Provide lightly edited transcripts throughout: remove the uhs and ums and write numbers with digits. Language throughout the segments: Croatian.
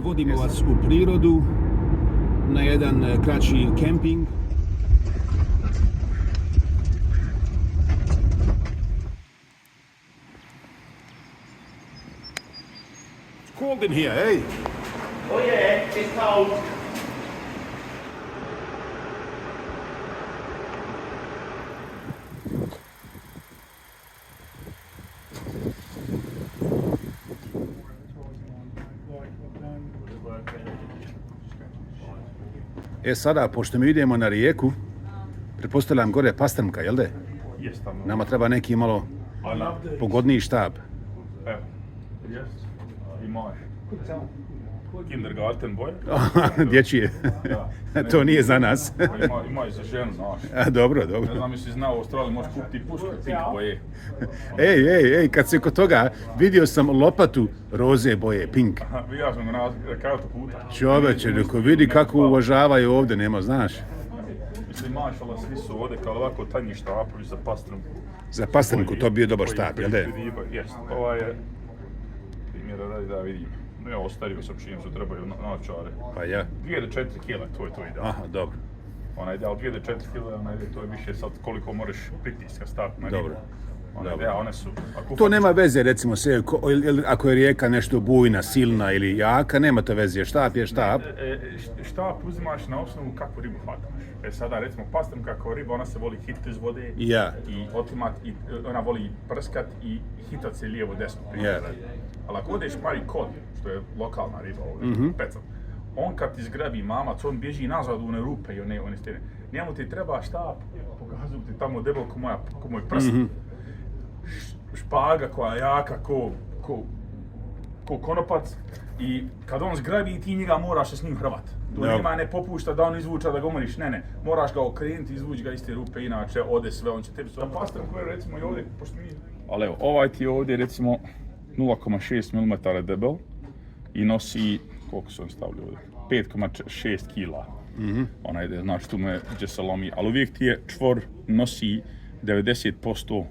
Vodimo vas u prirodu na jedan kraći kemping. It's cold in here, hey? Oh yeah, it's cold. Sada, pošto mi idemo na rijeku, pretpostavljam gore pastrmka, jel de? Jest tamo. Nama treba neki malo pogodniji štab. Evo, jest. I moj. Kindergarten boje. Dječije. Ja. To nije za nas. Ima i za ženu, znaš. Dobro, Ne dobro. znam, jesi znao, u Australiji možeš kupiti pušku, pink boje. Ej, kad se kod toga, vidio sam lopatu roze boje, pink. Ja sam ga rekao to puta. Čoveče, neko vidi kako uvažavaju ovdje, nema, znaš. Mislim, mašala, svi su ovdje kao ovako tanji štapovi za pastrmku. Za pastrmku to bio dobar štap, jel de? Jest, ovaj je primjera da vidim. No ja ostario sam čim su trebaju naočare. Pa ja. 2 do 4 kila, to je to ideal. Aha, dobro. Onaj ideal 2 do 4 kila, onaj to je više sad koliko možeš pritiska staviti na ribu. Dobro. Onaj Dobro. ideal, one su... To nema veze, recimo, ako je rijeka nešto bujna, silna ili jaka, nema to veze, štap je štap. Štap uzimaš na osnovu kakvu ribu hvataš. Sada recimo pastrmka kao riba, ona se voli hitati iz vode Ja. i otimat, i ona voli prskat i hitat se lijevo desno. Ja. Ali ako odeš pari kod, što je lokalna riba ovdje, pecat, on kad ti zgrabi mamac, on bježi nazad u one rupe i one stene. Njemu ti treba štap, pokazuju ti tamo debel ko moj prst, špaga koja je jaka ko konopac i kad on zgrabi ti njega moraš se s njim hrvat. To njima ne popušta da on izvuča da ga umoriš, ne, moraš ga okrenuti, izvući ga iz te rupe, inače ode sve, on će tebi sve. Pastrm koji je recimo i ovdje, pošto mi... Ali evo, ovaj ti je ovdje recimo 0,6 mm debel i nosi, koliko su on stavili ovdje, 5,6 kila. Onaj ide, znači tu me gdje se lomi, ali uvijek ti je čvor nosi 90%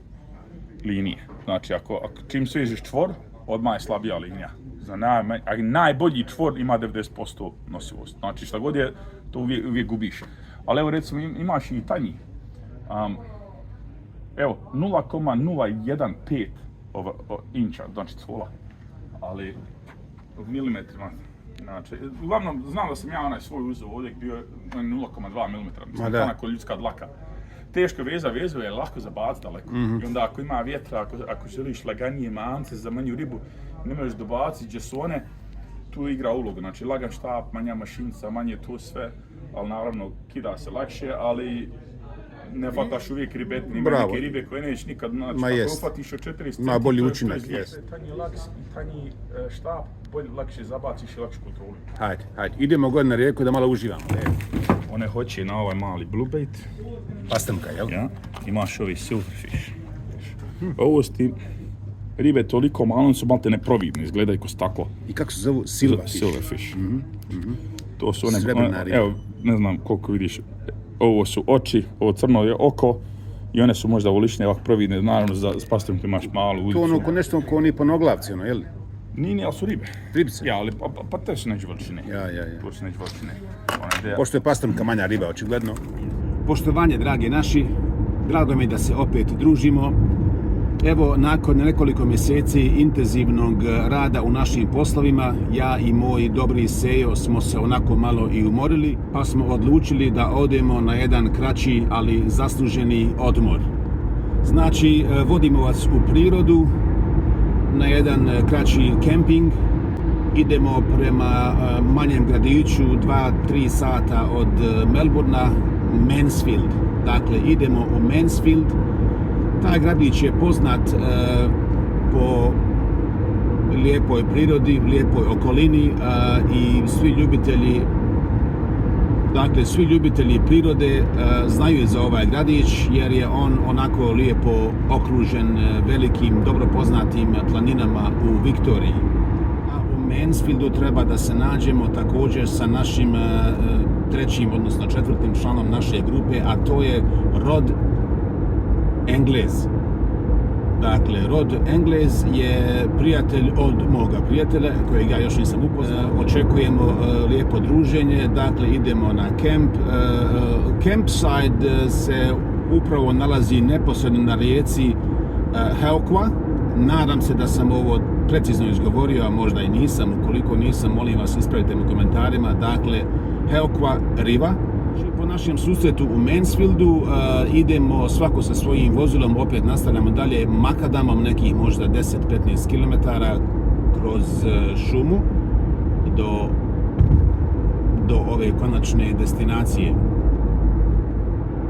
linije. Znači ako čim svežeš čvor, odmah je slabija linija. Najbolji čvor ima 90% nosivost. Znači šta god je, to uvijek gubiš. Ali evo recimo imaš i tanji. Evo, 0,015 inča, znači cvola. Ali u milimetrima. Znači, uglavnom, znam da sam ja onaj svoj uzeo ovdje bio 0,2 mm. Mislim, to onako ljudska dlaka. Teško vezu je lako zabaciti daleko. I onda ako ima vjetra, ako želiš laganije mance za manju ribu, ne možeš dobaciti gdje su one, tu igra ulogu. Znači lagan štap, manja mašinica, manje to sve, ali naravno kida se lakše, ali ne hvataš uvijek ribetni, ima neke ribe koje nećeš nikad naći. Ako uhvatiš od 4 cm, ma bolji učinak, jest. Tanji laks i tanji štap, bolje lakše zabaciš i lakše kontroliš. Hajde, idemo gore na rijeku da malo uživamo. One hoće na ovaj mali bluebait. Pastrmka, jel? Ja, imaš ovi silverfish. Ovo su ti ribe toliko malo, su malte neprovidne, izgledaju ko staklo. I kako se zovu? Silverfish. To su one, srebrna riba. Evo, ne znam koliko vidiš, ovo su oči, ovo crno je oko i one su možda volične, ovako providne, naravno za pastrmku imaš malu udicu. To ono ko nešto ko oni ponoglavci, ono, jel? Nije, ali su ribe. Ribice? Ja, ali pa te su neđe veličine. Ja. To su neđe veličine. Pošto je pastrmka manja riba, očigledno. Poštovanje, dragi naši, drago mi je da se opet družimo. Evo, nakon nekoliko mjeseci intenzivnog rada u našim poslovima, ja i moj dobri Sejo smo se onako malo i umorili, pa smo odlučili da odemo na jedan kraći, ali zasluženi odmor. Znači, vodimo vas u prirodu, na jedan kraći kemping, idemo prema manjem gradiću, 2-3 sata od Melbourna, Mansfield. Dakle, idemo u Mansfield. Taj gradić je poznat po lijepoj prirodi, lijepoj okolini i svi ljubitelji prirode znaju za ovaj gradić jer je on onako lijepo okružen velikim, dobro poznatim planinama u Viktoriji. A u Mansfieldu treba da se nađemo također sa našim trećim, odnosno četvrtim članom naše grupe, a to je Rod Englez. Dakle, Rod Englez je prijatelj od moga prijatelja, kojeg ja još nisam upoznao. Očekujemo lijepo druženje, dakle idemo na kemp. Campsite se upravo nalazi neposredno na rijeci Helqua. Nadam se da sam ovo precizno izgovorio, a možda i nisam. Ukoliko nisam, molim vas, ispravite me u komentarima. Dakle, Helqua Riva. Po našem susretu u Mansfieldu idemo svako sa svojim vozilom, opet nastavljamo dalje makadamom nekih možda 10-15 km kroz šumu do ove konačne destinacije.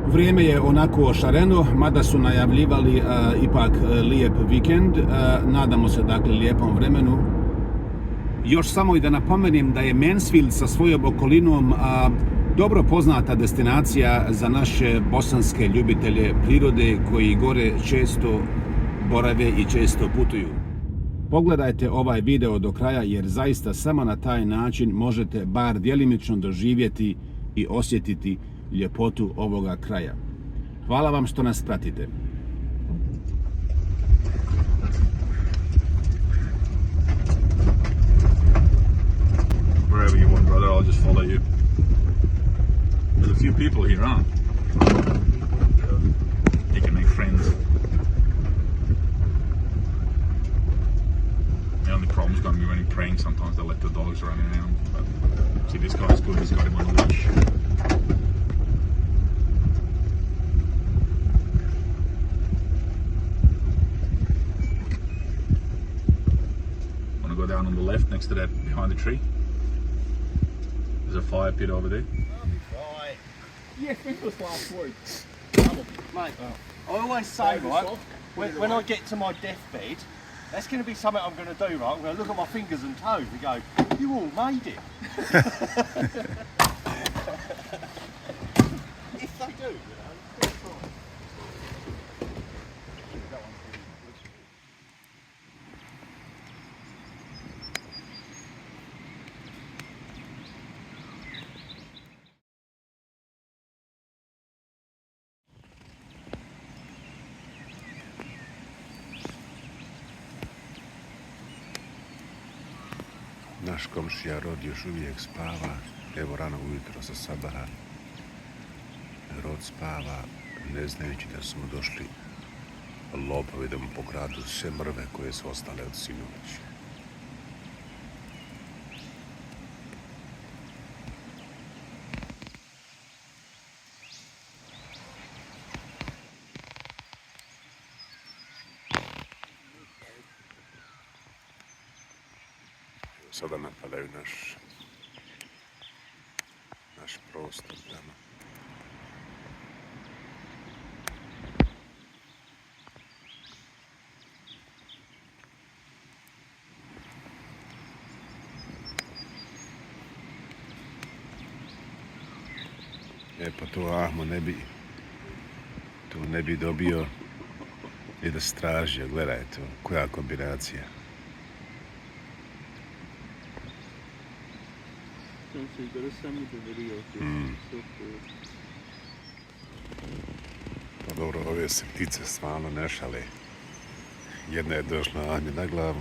Vrijeme je onako šareno, mada su najavljivali ipak lijep vikend. Nadamo se dakle lijepom vremenu. Još samo i da napomenem da je Mansfield sa svojom okolinom dobro poznata destinacija za naše bosanske ljubitelje prirode koji gore često borave i često putuju. Pogledajte ovaj video do kraja jer zaista samo na taj način možete bar djelimično doživjeti i osjetiti ljepotu ovoga kraja. Hvala vam što nas pratite. Wherever you want, brother, I'll just follow you. There's a few people here, huh? You can make friends. The only problem's going to be when you're praying, sometimes they'll let the dogs run around. But see, this guy's good, he's got him on a leash. Want to go down on the left next to that, behind the tree? There's a fire pit over there. Yeah, fingers last week. Mate, I always say, right, when I get to my deathbed, that's going to be something I'm going to do, right? I'm going to look at my fingers and toes and go, you all made it. If they do, you know. Naš komšija Rod još uvijek spava, evo rano ujutro sa sabaha. Rod spava, ne znajući da smo došli lopovi da mu pokradu sve mrve koje su ostale od sinoć. Sada napadaju naš prostor tamo. Pa to Ahmo ne bi dobio i da stražio, gledaj to, koja kombinacija. So you gotta send me the video. So cool. Pa dobro, ove se ptice stvarno ne šale. Jedna je došla Ahmi na glavu,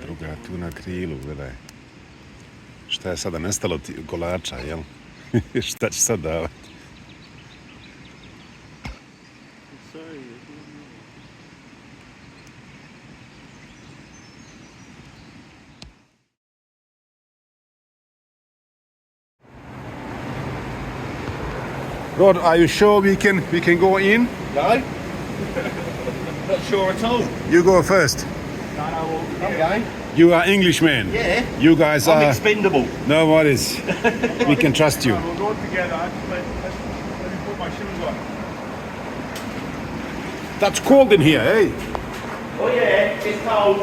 druga tu na krilu, gledaj. Šta je sada nestalo kolača, jel? Šta će sad davati? Sorry. Rod, are you sure we can go in? No? Not sure at all. You go first. No, I'm going. You are Englishmen. Yeah. You guys I'm are... expendable. No worries. We can trust you. We'll go together. Let me put my shoes on. That's cold in here, eh? Oh yeah, it's cold.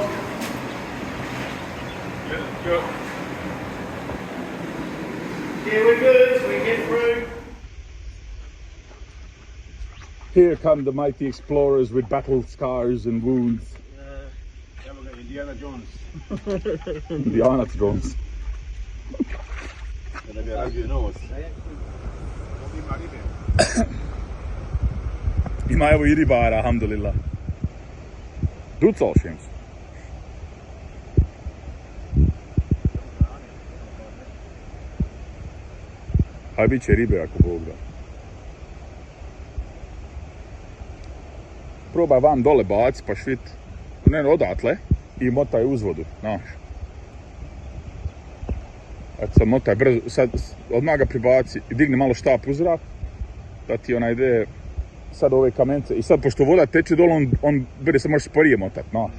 Go. Yeah, we're good. We get through. Here come the mighty explorers with battle scars and wounds. Indiana Jones. Indiana Jones. Ima evo i ribara, alhamdulillah. Ducalšiem. Aj bit će ribe ako Bog da. Probaj vam dole baci pa švit. Ne, odatle. I motaj uzvodu, znaš. Eto sad motaj brzo, sad odmah ga pribaci i digni malo štap u zrak. Da ti ona ide sad ove kamence. I sad pošto voda teče dole, on bude se može sporije motat, znaš.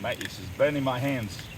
Mate, this is burning my hands.